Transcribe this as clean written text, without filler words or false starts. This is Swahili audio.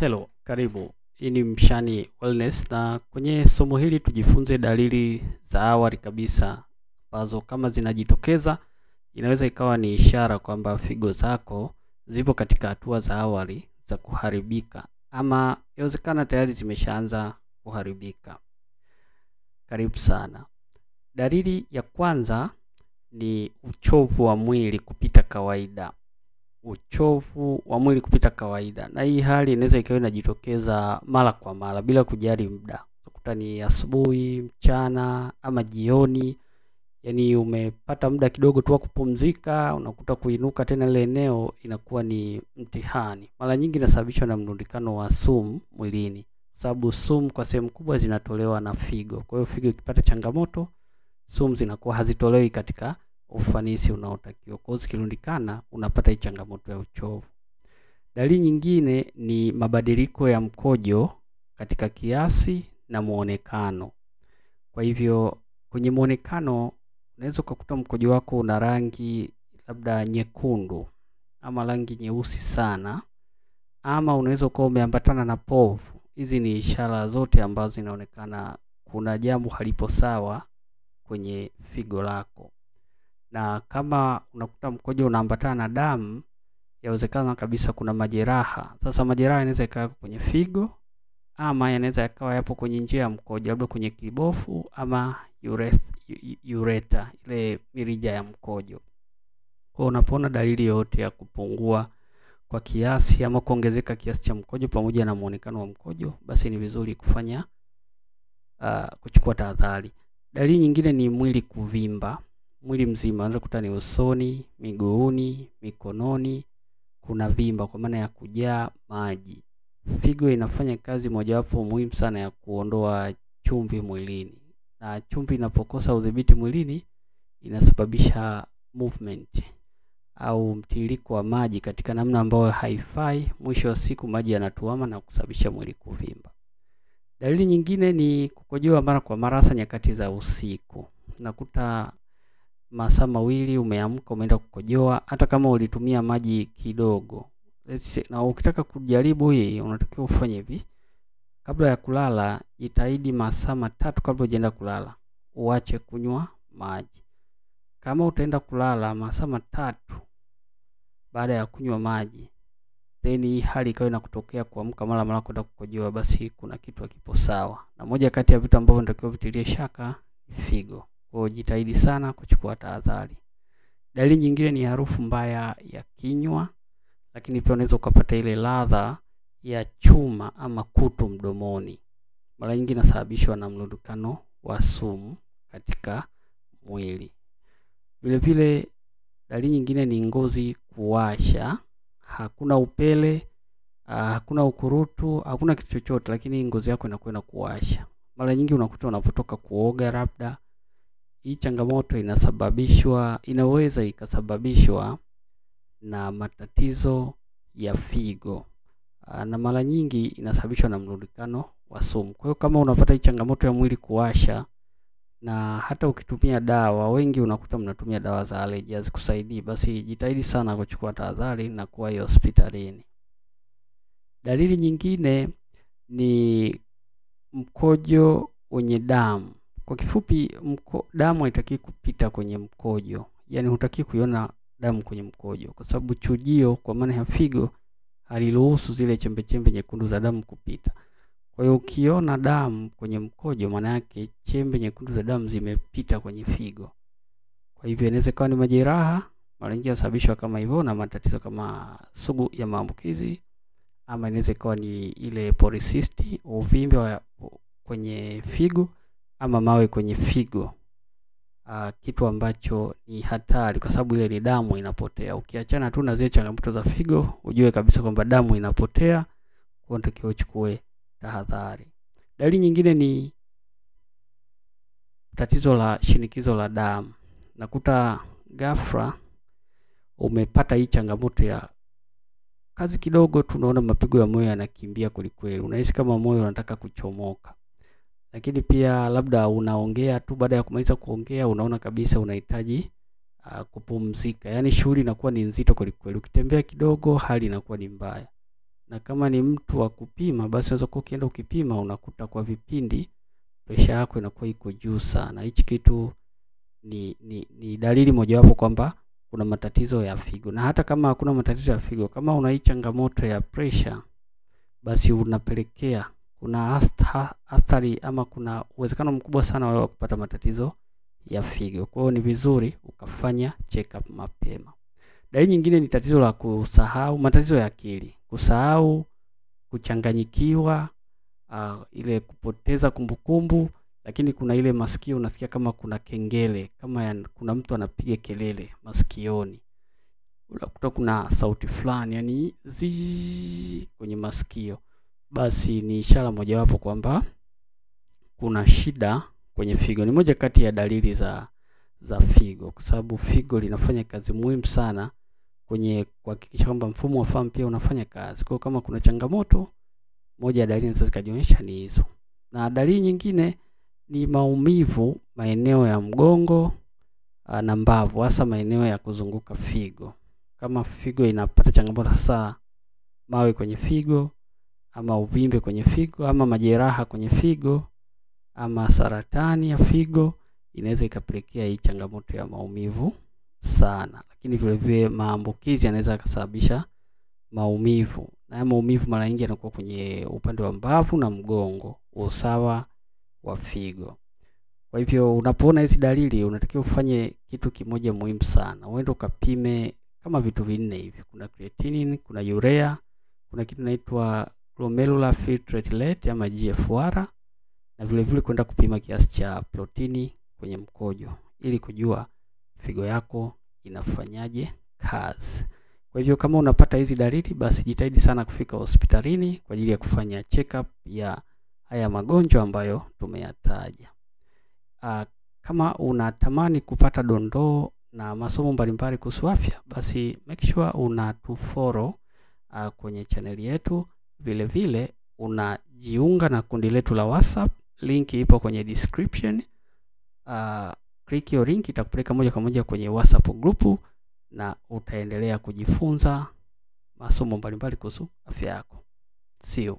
Hello, karibu. Hii ni Mshani Wellness na kwenye somo hili tujifunze dalili za awali kabisa ambazo kama zinajitokeza inaweza ikawa ni ishara kwamba figo zako zipo katika hatua za awali za kuharibika ama inawezekana tayari zimeshaanza kuharibika. Karibu sana. Dalili ya kwanza ni uchovu wa mwili kupita kawaida. Uchovu wa mwili kupita kawaida, na hii hali inaweza ikawa inajitokeza mara kwa mara bila kujali muda. Unakuta ni asubuhi, mchana ama jioni. Yaani umepata muda kidogo tu wa kupumzika, unakuta kuinuka tena ile eneo inakuwa ni mtihani. Mara nyingi inasababishwa na mrundikano wa sumu mwilini. Sababu sumu kwa sehemu kubwa zinatolewa na figo. Kwa hiyo figo ikipata changamoto, sumu zinakuwa hazitolewi katika ufanisi unaotakiwa. Kwa hiyo zikirundikana unapata hii changamoto ya uchovu. Dalili nyingine ni mabadiliko ya mkojo katika kiasi na muonekano. Kwa hivyo kwenye muonekano unaweza kukuta mkojo wako una rangi labda nyekundu ama rangi nyeusi sana, ama unaweza kuwa umeambatana na povu. Hizi ni ishara zote ambazo zinaonekana kuna jambo halipo sawa kwenye figo lako. Na kama unakuta mkojo unaambatana na damu, yawezekana kabisa kuna majeraha. Sasa majeraha yanaweza yakawa kwenye figo ama yanaweza yakawa yapo kwenye njia ya mkojo, labda kwenye kibofu ama ureta, ile mirija ya mkojo. Kwa unapoona dalili yote ya kupungua kwa kiasi ama kuongezeka kiasi cha mkojo pamoja na muonekano wa mkojo, basi ni vizuri kuchukua tahadhari. Dalili nyingine ni mwili kuvimba. Mwili mzima, unaweza kukuta ni usoni, miguuni, mikononi kuna vimba kwa maana ya kujaa maji. Figo inafanya kazi mojawapo muhimu sana ya kuondoa chumvi mwilini. Na chumvi inapokosa udhibiti mwilini inasababisha movement au mtiririko wa maji katika namna ambayo haifai. Mwisho wa siku maji yanatuama na kusababisha mwili kuvimba. Dalili nyingine ni kukojoa mara kwa mara, hasa nyakati za usiku. Unakuta masaa mawili umeamka umeenda kukojoa hata kama ulitumia maji kidogo. Na ukitaka kujaribu hii unatakiwa ufanye hivi. Kabla ya kulala jitahidi masaa 3 kabla hujaenda kulala uache kunywa maji. Kama utaenda kulala masaa 3 baada ya kunywa maji, then hii hali ikawa inakutokea kuamka mara kwenda kukojoa, basi kuna kitu hakipo sawa. Na moja kati ya vitu ambavyo natakiwa vitilie shaka ni figo. Kwa jitahidi sana kuchukua tahadhari. Dalili nyingine ni harufu mbaya ya kinywa, lakini pia unaweza kupata ile ladha ya chuma ama kutu mdomoni. Mara nyingi inasababishwa na mrundikano wa sumu katika mwili. Vile vile dalili nyingine ni ngozi kuwasha. Hakuna upele, hakuna ukurutu, hakuna kitu chochote, lakini ngozi yako inakuwa kuwasha. Mara nyingi unakuta unapotoka kuoga labda. Hii changamoto inaweza ikasababishwa na matatizo ya figo. Na mara nyingi inasababishwa na mrundikano wa sumu. Kwa hiyo kama unapata hii changamoto ya mwili kuwasha, na hata ukitumia dawa, wengi unakuta mnatumia dawa za allergy hazikusaidii, basi jitahidi sana kuchukua tahadhari na kuwahi hospitalini. Dalili nyingine ni mkojo wenye damu. Kwa kifupi, damu haitaki kupita kwenye mkojo. Yaani hutaki kuiona damu kwenye mkojo, kwa sababu chujio kwa maana ya figo haliruhusu zile chembe chembe nyekundu za damu kupita. Kwa hiyo ukiona damu kwenye mkojo, maana yake chembe nyekundu za damu zimepita kwenye figo. Kwa hivyo inaweza kuwa ni majeraha, mara nyingi yanasababishwa kama hivyo na matatizo kama sugu ya maambukizi, ama inaweza kuwa ni ile polycystic, uvimbe kwenye figo ama mawe kwenye figo. Kitu ambacho ni hatari kwa sababu ile ni damu inapotea. Ukiachana tu na zile changamoto za figo, ujue kabisa kwamba damu inapotea, kwa unatakiwa uchukue tahadhari. Dalili nyingine ni tatizo la shinikizo la damu. Nakuta ghafla umepata hii changamoto ya kazi kidogo, tunaona mapigo ya moyo yanakimbia kwelikweli. Unahisi kama moyo unataka kuchomoka. Lakini pia labda unaongea tu, baada ya kumaliza kuongea unaona kabisa unahitaji kupumzika. Yaani shughuli inakuwa ni nzito kwelikweli. Ukitembea kidogo hali inakuwa ni mbaya. na kama ni mtu wa kupima, basi unaweza kuwa ukienda ukipima unakuta kwa vipindi pressure yako inakuwa iko juu sana. Hichi kitu ni dalili mojawapo kwamba kuna matatizo ya figo. Na hata kama hakuna matatizo ya figo, kama una hii changamoto ya pressure, basi unapelekea kuna athari ama kuna uwezekano mkubwa sana wa kupata matatizo ya figo. Kwa hiyo ni vizuri ukafanya check up mapema. Dalili nyingine ni tatizo la kusahau, matatizo ya akili, kusahau, kuchanganyikiwa, ile kupoteza kumbukumbu. Lakini kuna ile masikio unasikia kama kuna kengele, kama kuna mtu anapiga kelele masikioni. Unakuta kuna sauti fulani, yani zi kwenye masikio. Basi ni ishara mojawapo kwamba kuna shida kwenye figo. Ni moja kati ya dalili za figo, kwa sababu figo linafanya kazi muhimu sana kwenye kuhakikisha kwamba mfumo wa fahamu pia unafanya kazi. Kwa kama kuna changamoto, moja ya dalili zinazoonyesha ni hizo. Na dalili nyingine ni maumivu maeneo ya mgongo na mbavu, hasa maeneo ya kuzunguka figo. Kama figo inapata changamoto, hasa mawe kwenye figo ama uvimbe kwenye figo ama majeraha kwenye figo ama saratani ya figo, inaweza ikapelekea hii changamoto ya maumivu sana. Lakini vile vile maambukizi yanaweza kusababisha maumivu. Na maumivu mara nyingi yanakuwa kwenye upande wa mbavu na mgongo, usawa wa figo. Kwa hivyo unapoona hizi dalili, unatakiwa ufanye kitu kimoja muhimu sana. Uende ukapime kama vitu vinne hivi. Kuna creatinine, kuna urea, kuna kitu inaitwa glomerular filtrate rate ama GFR, na vile vile kwenda kupima kiasi cha protini kwenye mkojo ili kujua figo yako inafanyaje kazi. Kwa hivyo kama unapata hizi dalili, basi jitahidi sana kufika hospitalini kwa ajili ya kufanya check up ya haya magonjwa ambayo tumeyataja. Kama unatamani kupata dondoo na masomo mbalimbali kuhusu afya, basi make sure unatufollow kwenye channel yetu. Vile vile unajiunga na kundi letu la WhatsApp, link ipo kwenye description. Click hiyo link, itakupeleka moja kwa moja kwenye WhatsApp group na utaendelea kujifunza masomo mbalimbali kuhusu afya yako. See you.